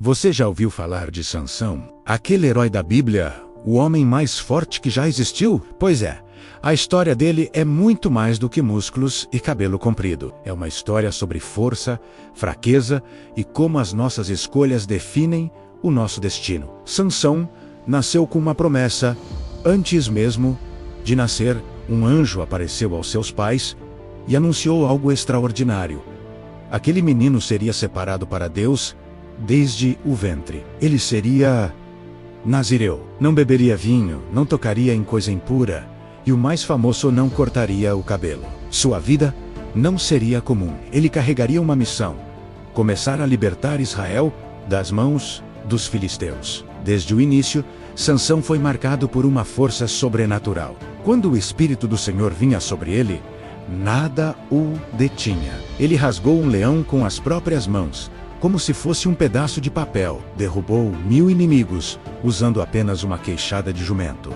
Você já ouviu falar de Sansão? Aquele herói da Bíblia, o homem mais forte que já existiu? Pois é, a história dele é muito mais do que músculos e cabelo comprido. É uma história sobre força, fraqueza e como as nossas escolhas definem o nosso destino. Sansão nasceu com uma promessa. Antes mesmo de nascer, um anjo apareceu aos seus pais e anunciou algo extraordinário. Aquele menino seria separado para Deus desde o ventre. Ele seria nazireu. Não beberia vinho, não tocaria em coisa impura, e o mais famoso, não cortaria o cabelo. Sua vida não seria comum. Ele carregaria uma missão: começar a libertar Israel das mãos dos filisteus. Desde o início, Sansão foi marcado por uma força sobrenatural. Quando o Espírito do Senhor vinha sobre ele, nada o detinha. Ele rasgou um leão com as próprias mãos, como se fosse um pedaço de papel. Derrubou 1000 inimigos, usando apenas uma queixada de jumento.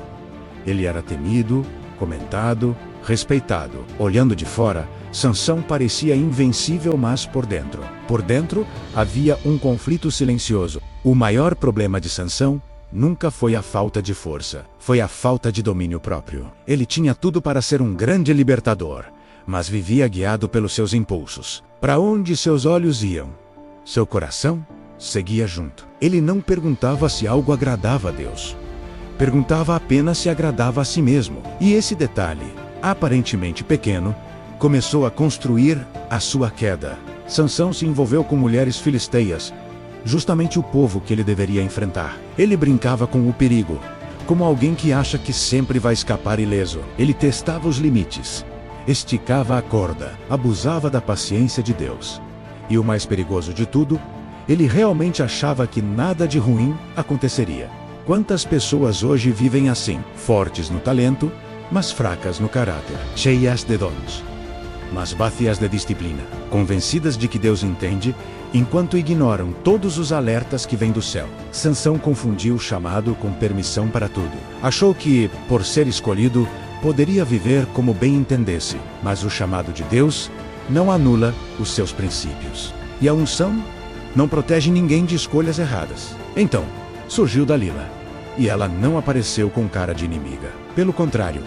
Ele era temido, comentado, respeitado. Olhando de fora, Sansão parecia invencível, mas por dentro havia um conflito silencioso. O maior problema de Sansão nunca foi a falta de força, foi a falta de domínio próprio. Ele tinha tudo para ser um grande libertador, mas vivia guiado pelos seus impulsos. Para onde seus olhos iam, seu coração seguia junto. Ele não perguntava se algo agradava a Deus. Perguntava apenas se agradava a si mesmo. E esse detalhe, aparentemente pequeno, começou a construir a sua queda. Sansão se envolveu com mulheres filisteias, justamente o povo que ele deveria enfrentar. Ele brincava com o perigo, como alguém que acha que sempre vai escapar ileso. Ele testava os limites, esticava a corda, abusava da paciência de Deus. E o mais perigoso de tudo, ele realmente achava que nada de ruim aconteceria. Quantas pessoas hoje vivem assim, fortes no talento, mas fracas no caráter, cheias de dons, mas vazias de disciplina, convencidas de que Deus entende, enquanto ignoram todos os alertas que vêm do céu. Sansão confundiu o chamado com permissão para tudo. Achou que, por ser escolhido, poderia viver como bem entendesse, mas o chamado de Deus não anula os seus princípios. E a unção não protege ninguém de escolhas erradas. Então, surgiu Dalila, e ela não apareceu com cara de inimiga. Pelo contrário,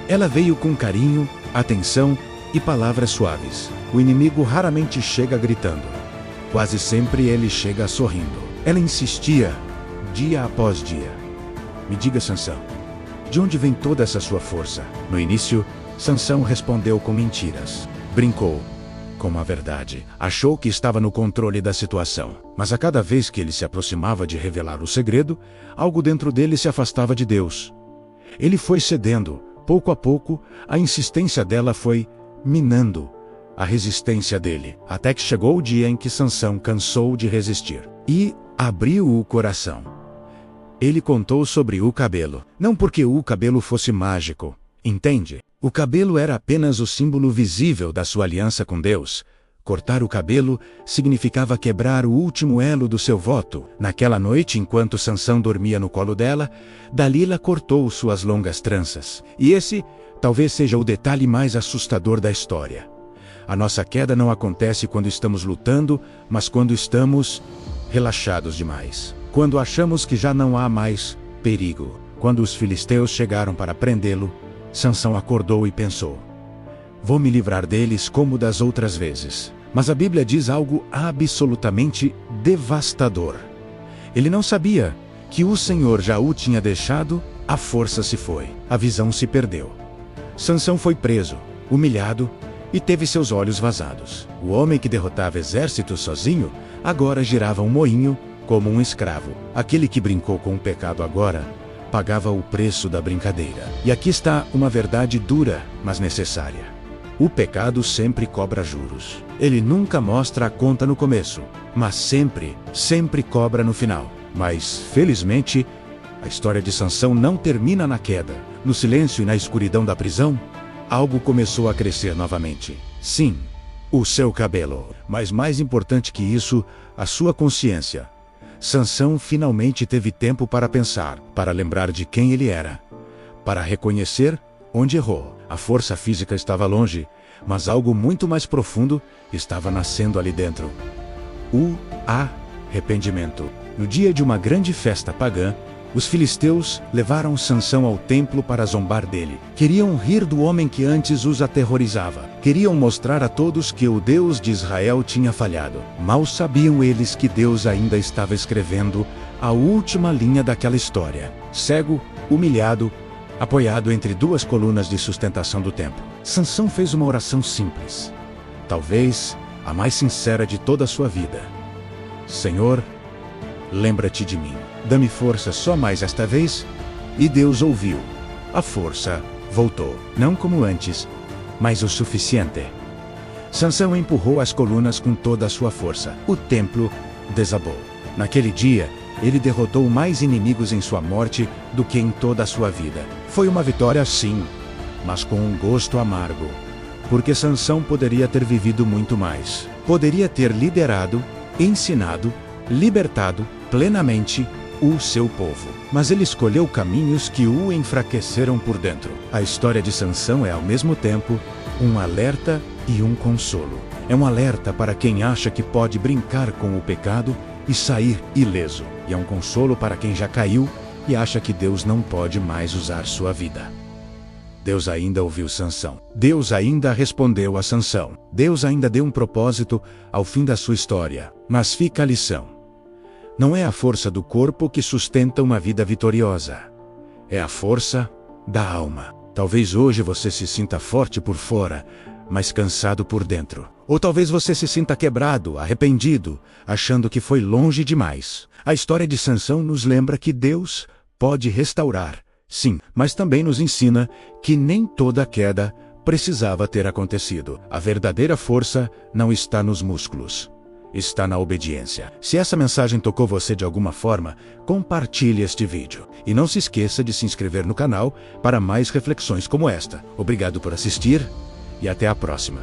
ela veio com carinho, atenção e palavras suaves. O inimigo raramente chega gritando. Quase sempre ele chega sorrindo. Ela insistia, dia após dia. Me diga, Sansão, de onde vem toda essa sua força? No início, Sansão respondeu com mentiras. Brincou com a verdade. Achou que estava no controle da situação. Mas a cada vez que ele se aproximava de revelar o segredo, algo dentro dele se afastava de Deus. Ele foi cedendo. Pouco a pouco, a insistência dela foi minando a resistência dele, até que chegou o dia em que Sansão cansou de resistir e abriu o coração. Ele contou sobre o cabelo, não porque o cabelo fosse mágico, entende? O cabelo era apenas o símbolo visível da sua aliança com Deus. Cortar o cabelo significava quebrar o último elo do seu voto. Naquela noite, enquanto Sansão dormia no colo dela, Dalila cortou suas longas tranças. E esse talvez seja o detalhe mais assustador da história. A nossa queda não acontece quando estamos lutando, mas quando estamos relaxados demais. Quando achamos que já não há mais perigo. Quando os filisteus chegaram para prendê-lo, Sansão acordou e pensou: vou me livrar deles como das outras vezes. Mas a Bíblia diz algo absolutamente devastador. Ele não sabia que o Senhor já o tinha deixado, a força se foi, a visão se perdeu. Sansão foi preso, humilhado e teve seus olhos vazados. O homem que derrotava exércitos sozinho, agora girava um moinho como um escravo. Aquele que brincou com o pecado agora pagava o preço da brincadeira. E aqui está uma verdade dura, mas necessária. O pecado sempre cobra juros. Ele nunca mostra a conta no começo, mas sempre cobra no final. Mas, felizmente, a história de Sansão não termina na queda. No silêncio e na escuridão da prisão, algo começou a crescer novamente. Sim, o seu cabelo. Mas mais importante que isso, a sua consciência. Sansão finalmente teve tempo para pensar, para lembrar de quem ele era, para reconhecer onde errou. A força física estava longe, mas algo muito mais profundo estava nascendo ali dentro. arrependimento. No dia de uma grande festa pagã, os filisteus levaram Sansão ao templo para zombar dele. Queriam rir do homem que antes os aterrorizava. Queriam mostrar a todos que o Deus de Israel tinha falhado. Mal sabiam eles que Deus ainda estava escrevendo a última linha daquela história. Cego, humilhado, apoiado entre duas colunas de sustentação do templo, Sansão fez uma oração simples, talvez a mais sincera de toda a sua vida. Senhor, lembra-te de mim. Dá-me força só mais esta vez. E Deus ouviu. A força voltou. Não como antes, mas o suficiente. Sansão empurrou as colunas com toda a sua força. O templo desabou. Naquele dia, ele derrotou mais inimigos em sua morte do que em toda a sua vida. Foi uma vitória sim, mas com um gosto amargo. Porque Sansão poderia ter vivido muito mais. Poderia ter liderado, ensinado, libertado plenamente o seu povo. Mas ele escolheu caminhos que o enfraqueceram por dentro. A história de Sansão é ao mesmo tempo um alerta e um consolo. É um alerta para quem acha que pode brincar com o pecado e sair ileso. E é um consolo para quem já caiu e acha que Deus não pode mais usar sua vida. Deus ainda ouviu Sansão. Deus ainda respondeu a Sansão. Deus ainda deu um propósito ao fim da sua história. Mas fica a lição. Não é a força do corpo que sustenta uma vida vitoriosa. É a força da alma. Talvez hoje você se sinta forte por fora, mas cansado por dentro. Ou talvez você se sinta quebrado, arrependido, achando que foi longe demais. A história de Sansão nos lembra que Deus pode restaurar, sim, mas também nos ensina que nem toda queda precisava ter acontecido. A verdadeira força não está nos músculos. Está na obediência. Se essa mensagem tocou você de alguma forma, compartilhe este vídeo. E não se esqueça de se inscrever no canal para mais reflexões como esta. Obrigado por assistir e até a próxima.